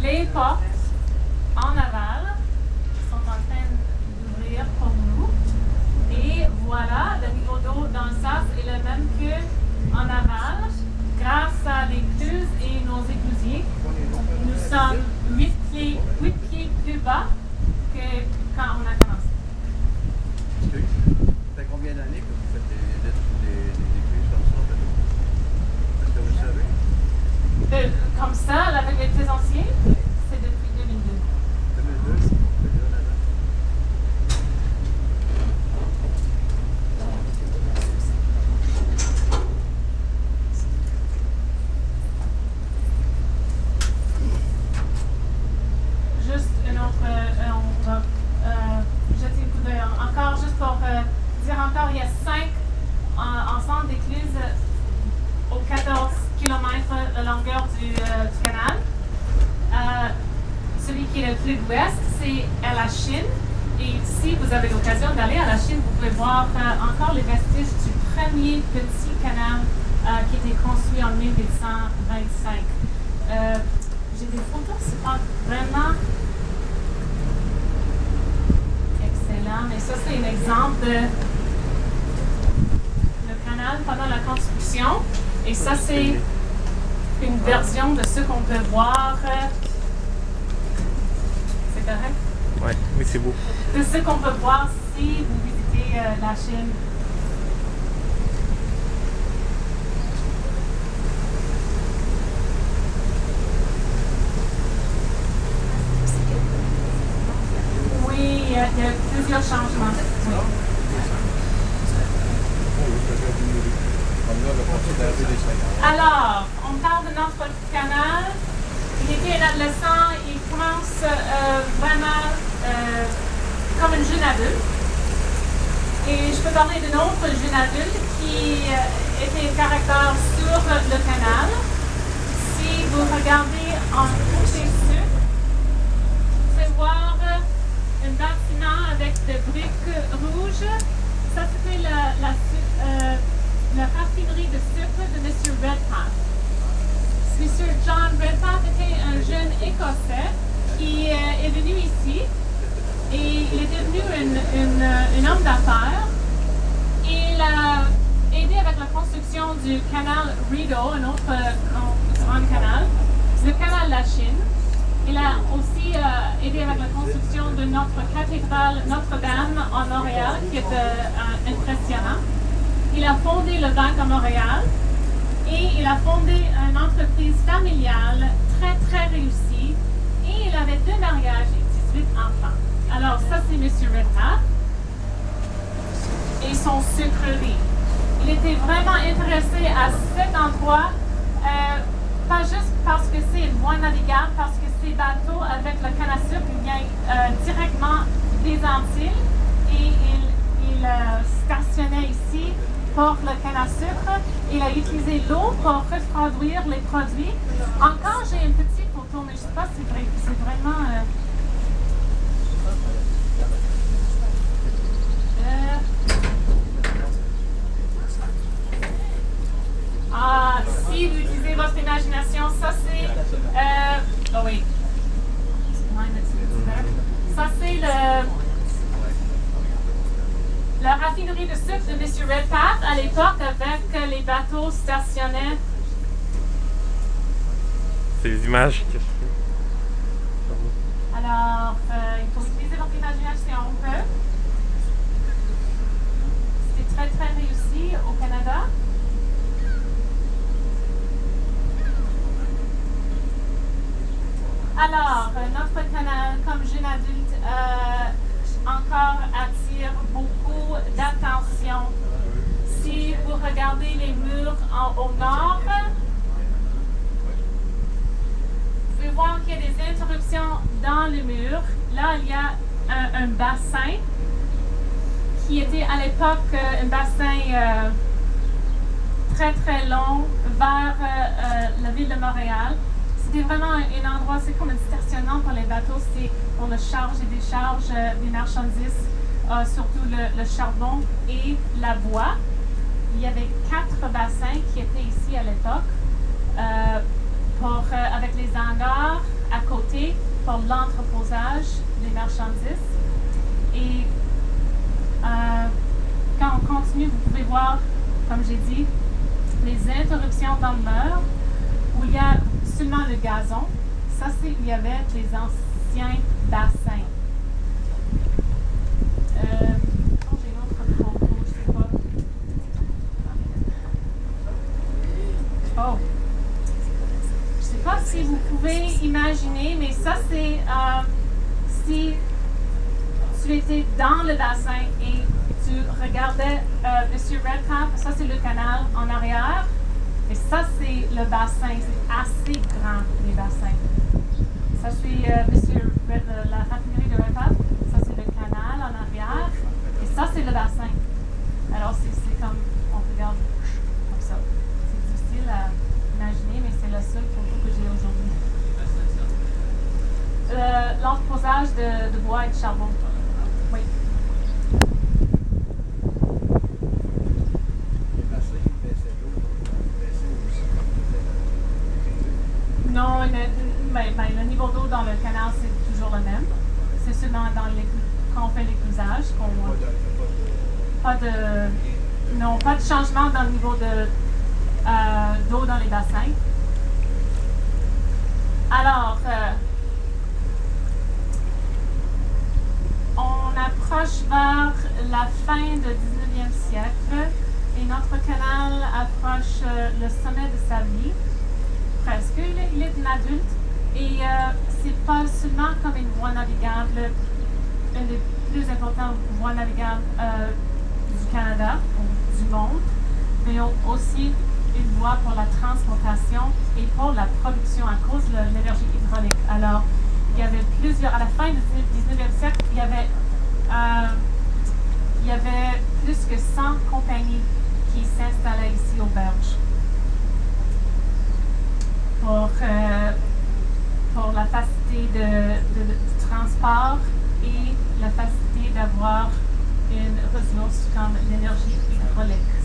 Les portes en aval sont en train d'ouvrir pour nous. Et voilà, le niveau d'eau dans le sas est le même qu'en aval. Grâce à l'écluse et nos éclusiers, nous sommes 8 pieds plus bas que quand on a commencé. Ça fait combien d'années que vous faites des écluses comme ça? Est-ce que vous le savez? Comme ça, avec les plaisanciers, c'est depuis 2002. 2002, ça fait déjà 9 ans. Juste une autre, on va jeter un coup d'œil encore, juste pour dire encore, il y a 5 ensembles d'écluses aux 14 km de longueur du canal. Celui qui est le plus ouest, c'est à la Chine. Et si vous avez l'occasion d'aller à la Chine, vous pouvez voir encore les vestiges du premier petit canal qui a été construit en 1825. J'ai des photos, c'est pas vraiment excellent, mais ça c'est un exemple de le canal pendant la construction. Et ça c'est une version de ce qu'on peut voir. C'est correct? Ouais, oui, c'est beau. De ce qu'on peut voir si vous visitez la Chine. Oui, il y a plusieurs changements. Oui. Alors, on parle de notre canal. Il était un adolescent, il commence vraiment comme un jeune adulte. Et je peux parler d'un autre jeune adulte qui était un caractère sur le canal. Si vous regardez en côté sud, vous pouvez voir un bâtiment avec des briques rouges. Ça, c'était la raffinerie de sucre de M. Redpath. M. John Redpath était un jeune Écossais qui est venu ici et il est devenu un homme d'affaires. Il a aidé avec la construction du canal Rideau, un autre grand canal, le canal de la Chine. Il a aussi aidé avec la construction de notre cathédrale Notre-Dame en Montréal, qui est impressionnant. Il a fondé le Banque à Montréal et il a fondé une entreprise familiale très, très réussie. Et il avait 2 mariages et 18 enfants. Alors, ça, c'est M. Redpath et son sucrerie. Il était vraiment intéressé à cet endroit, pas juste parce que c'est une voie navigable, parce que ces bateaux avec le canne à sucre viennent directement des Antilles et il stationnait ici pour le canne à sucre. Il a utilisé l'eau pour refroidir les produits. Encore, j'ai une petite photo, mais je ne sais pas si c'est vraiment... si vous utilisez votre imagination, ça c'est... oh oui. Ça c'est la raffinerie de sucre de M. Redpath à l'époque avec les bateaux stationnés. C'est les images que je fais. Alors, il faut utiliser votre imagination un peu. C'était très très réussi au Canada. Alors, notre canal, comme jeune adulte, encore attire beaucoup d'attention. Si vous regardez les murs au nord, vous pouvez voir qu'il y a des interruptions dans le mur. Là, il y a un bassin qui était à l'époque un bassin très très long vers la ville de Montréal. C'était vraiment un endroit, c'est comme un stationnement pour les bateaux, c'est pour le charge et décharge des marchandises, surtout le charbon et la bois. il y avait 4 bassins qui étaient ici à l'époque, avec les hangars à côté pour l'entreposage des marchandises. Et quand on continue, vous pouvez voir, comme j'ai dit, les interruptions dans le mur où il y a seulement le gazon. Ça, c'est il y avait les anciens bassins. J'ai une autre photo, je sais pas. Oh! Je sais pas si vous pouvez imaginer, mais ça, c'est si tu étais dans le bassin et tu regardais Monsieur Redpath, ça c'est le canal en arrière, et ça c'est le bassin, c'est assez grand les bassins. Ça c'est Monsieur la raffinerie de Redpath, ça c'est le canal en arrière, et ça c'est le bassin. Alors c'est comme, on regarde comme ça. C'est difficile à imaginer, mais c'est la seule photo que j'ai aujourd'hui. L'entreposage de bois et de charbon. Oui. Non, le niveau d'eau dans le canal, c'est toujours le même. C'est seulement quand on fait l'éclusage qu'on pas de changement dans le niveau d'eau dans les bassins. Alors, on approche vers la fin du 19e siècle et notre canal approche le sommet de sa vie. Presque. Il est un adulte et c'est pas seulement comme une voie navigable, une des plus importantes voies navigables du Canada ou du monde, mais aussi une voie pour la transportation et pour la production à cause de l'énergie hydraulique. Alors, il y avait à la fin du 19e siècle, il y avait plus que 100 compagnies qui s'installaient ici au Berge. Pour la facilité de transport et la facilité d'avoir une ressource comme l'énergie hydraulique.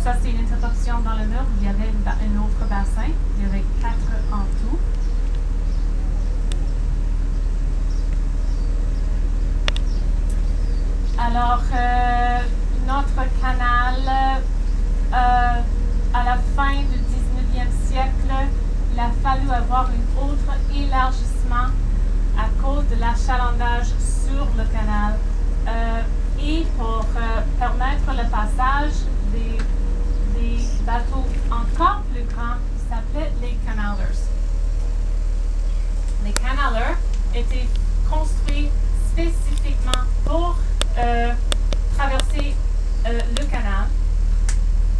Ça, c'est une interruption dans le mur. Il y avait un autre bassin. Il y avait 4 en tout. Alors, notre canal, à la fin du 19e siècle, il a fallu avoir un autre élargissement à cause de l'achalandage sur le canal et pour permettre le passage des bateaux encore plus grands qui s'appelaient les canalers. Les canalers étaient construits spécifiquement pour traverser le canal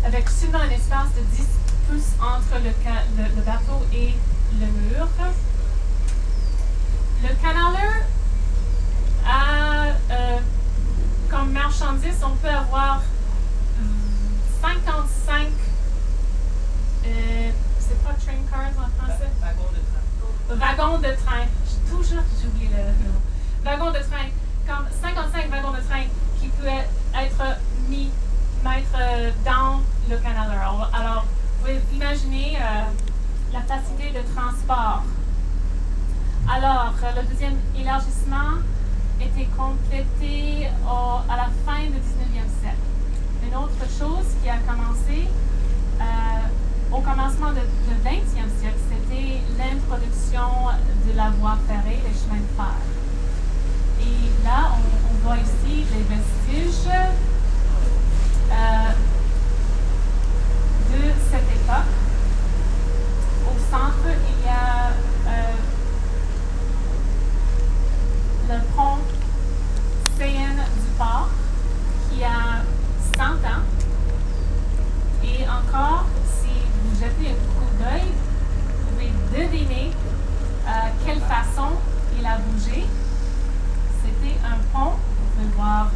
avec seulement un espace de 10 pouces entre le bateau et le mur. Le canaler a, comme marchandise, on peut avoir 55, c'est pas train cars en français? Wagons de train. J'oublie le nom. Wagons de train. Comme 55 wagons de train qui pouvaient être mettre dans le canaler. Alors, vous pouvez imaginer la facilité de transport. Alors, le deuxième élargissement était complété à la fin du 19e siècle. Une autre chose qui a commencé au commencement du 20e siècle, c'était l'introduction de la voie ferrée, les chemins de fer. Et là, on voit ici les vestiges de cette époque. Au centre, il y a le pont CN du port qui a 100 ans. Et encore, si vous jetez un coup d'œil, vous pouvez deviner quelle façon il a bougé. C'était un pont, vous pouvez voir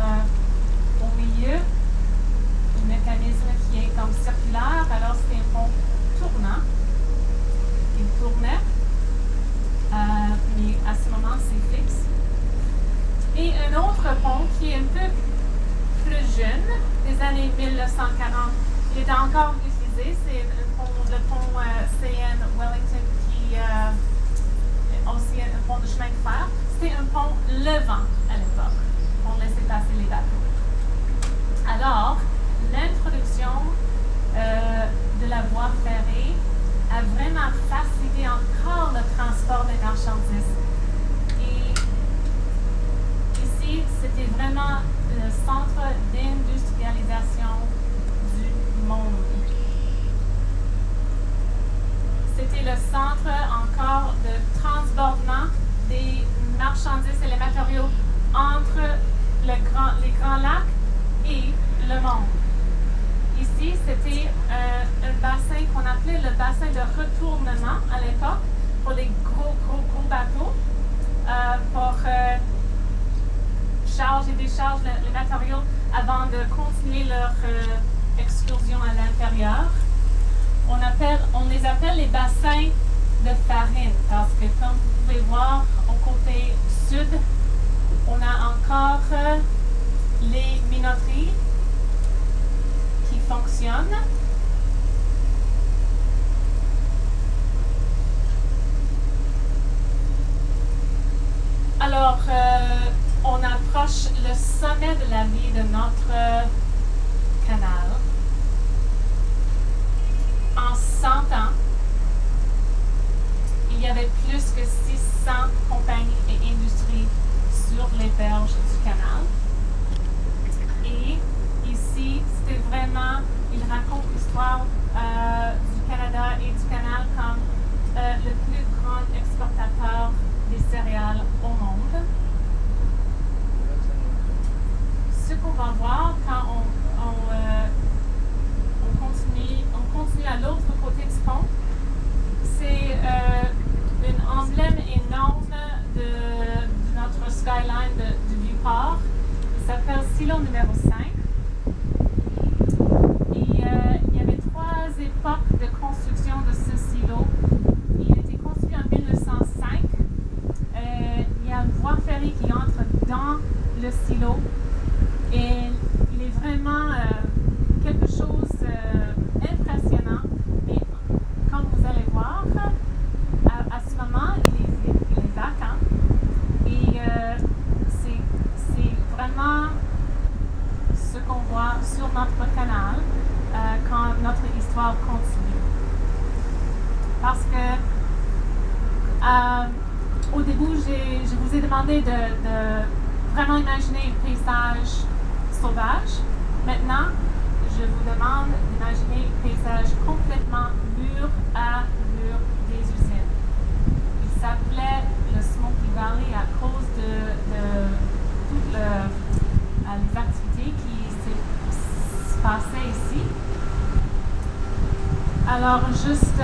au milieu, un mécanisme qui est comme circulaire, alors c'est un pont tournant. Il tournait, mais à ce moment c'est fixe. Et un autre pont qui est un peu plus jeune, des années 1940. Il était encore utilisé, c'est le pont CN Wellington qui est aussi un pont de chemin de fer. C'était un pont levant à l'époque pour laisser passer les bateaux. Alors, l'introduction de la voie ferrée a vraiment facilité encore le transport des marchandises. Et ici, c'était vraiment le centre d'industrialisation du monde. C'était le centre encore de transbordement des marchandises et les matériaux entre les grands lacs et le monde. Ici, c'était un bassin qu'on appelait le bassin de retournement à l'époque pour les gros bateaux pour charge et décharge les matériaux avant de continuer leur excursion à l'intérieur. On les appelle les bassins de farine parce que, comme vous pouvez voir au côté sud, on a encore les minoteries qui fonctionnent. Alors, on approche le sommet de la vie de notre canal. En 100 ans, il y avait plus que 600 compagnies et industries sur les berges du canal. Et ici, c'était vraiment, il raconte l'histoire du Canada et du canal comme le plus grand exportateur des céréales au monde. Ce qu'on va voir quand on continue à l'autre côté du pont, c'est un emblème énorme de notre skyline du Vieux-Port. Il s'appelle silo numéro 5. Et il y avait 3 époques de construction de ce silo. Il a été construit en 1905. Il y a une voie ferrée qui entre dans le silo. Et il est vraiment quelque chose d'impressionnant. Mais comme vous allez voir, à ce moment, il est vacant. Et c'est vraiment ce qu'on voit sur notre canal quand notre histoire continue. Parce que au début, je vous ai demandé de vraiment imaginer un paysage sauvage. Maintenant, je vous demande d'imaginer un paysage complètement mur à mur des usines. Il s'appelait le Smoky Valley à cause de toutes les activités qui se passaient ici. Alors, juste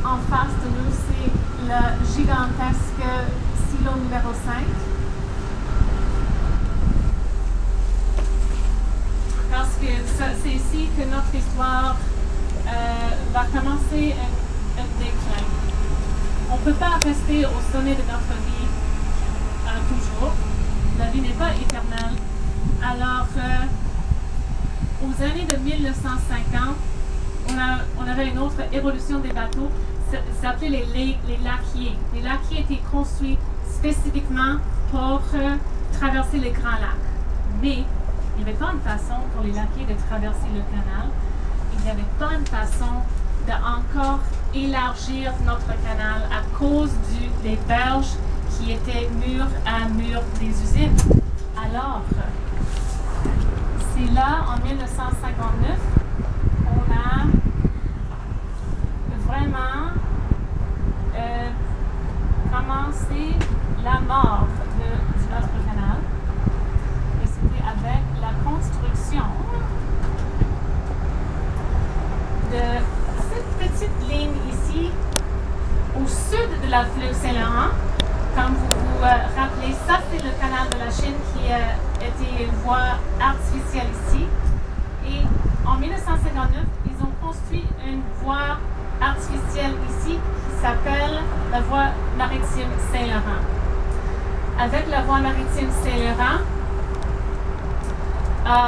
en face de nous, c'est le gigantesque silo numéro 5. Parce que c'est ici que notre histoire va commencer un déclin. On ne peut pas rester au sommet de notre vie toujours. La vie n'est pas éternelle. Alors, aux années de 1950, on avait une autre évolution des bateaux. Ça s'appelait les laquiers. Les laquiers étaient construits spécifiquement pour traverser les grands lacs. Mais il n'y avait pas une façon pour les laquiers de traverser le canal. Il n'y avait pas une façon de encore élargir notre canal à cause des berges qui étaient mur à mur des usines. Alors, c'est là, en 1959, on a vraiment commencé la mort de notre canal. Et c'était avec la construction de cette petite ligne ici, au sud de la fleuve Saint-Laurent. Comme vous vous rappelez, ça c'est le canal de la Chine qui était une voie artificielle ici. Et en 1959, ils ont construit une voie artificielle ici qui s'appelle la voie maritime Saint-Laurent. Avec la voie maritime Saint-Laurent,